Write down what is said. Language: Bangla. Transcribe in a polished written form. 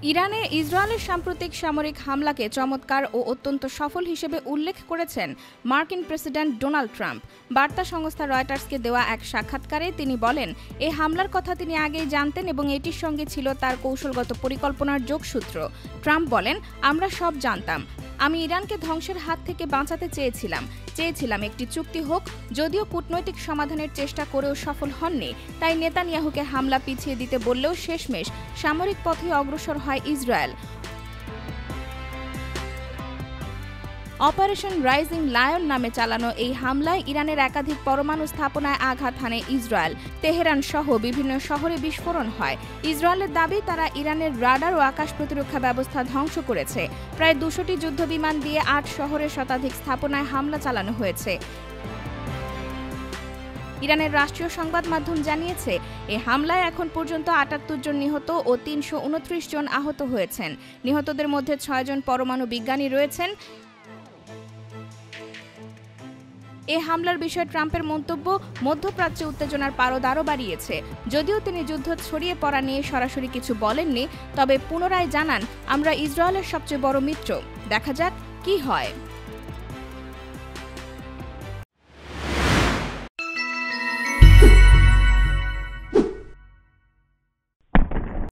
ইরানে ইসরায়েলের সাম্প্রতিক সামরিক হামলাকে চমৎকার ও অত্যন্ত সফল হিসেবে উল্লেখ করেছেন মার্কিন প্রেসিডেন্ট ডোনাল্ড ট্রাম্প। বার্তা সংস্থা রয়টার্সকে দেওয়া এক সাক্ষাৎকারে তিনি বলেন, এই হামলার কথা তিনি আগেই জানতেন এবং এটির সঙ্গে ছিল তার কৌশলগত পরিকল্পনার যোগসূত্র। ট্রাম্প বলেন, আমরা সব জানতাম। আমি ইরানকে ধ্বংসের হাত থেকে বাঁচাতে চেয়েছিলাম একটি চুক্তি হোক, যদিও কূটনৈতিক সমাধানের চেষ্টা করেও সফল হননি। তাই নেতানিয়াহুকে হামলা পিছিয়ে দিতে বললেও শেষমেশ সামরিক পথে অগ্রসর হয় ইসরায়েল। অপারেশন রাইজিং লায়ন নামে চালানো এই হামলায় ইরানের একাধিক পরমাণু স্থাপনায় আঘাত হানে ইসরায়েল। তেহরান সহ বিভিন্ন শহরে বিস্ফোরণ হয়। ইসরায়েলের দাবি, তারা ইরানের রাডার ও আকাশ প্রতিরক্ষা ব্যবস্থা ধ্বংস করেছে। প্রায় ২০০টি যুদ্ধবিমান দিয়ে ৮ শহরের শতাধিক স্থাপনায় হামলা চালানো হয়েছে। ইরানের রাষ্ট্রীয় সংবাদ মাধ্যম জানিয়েছে, এই হামলায় এখন পর্যন্ত ৭৮ জন নিহত ও ৩২৯ জন আহত হয়েছেন। নিহতদের মধ্যে ৬ জন পরমাণু বিজ্ঞানী রয়েছেন। এই হামলার বিষয়ে ট্রাম্পের মন্তব্য মধ্যপ্রাচ্যে উত্তেজনার পারদ আরও বাড়িয়েছে। যদিও তিনি যুদ্ধ ছড়িয়ে পড়া নিয়ে সরাসরি কিছু বলেননি, তবে পুনরায় জানান, আমরা ইসরায়েলের সবচেয়ে বড় মিত্র। দেখা যাক কি হয়।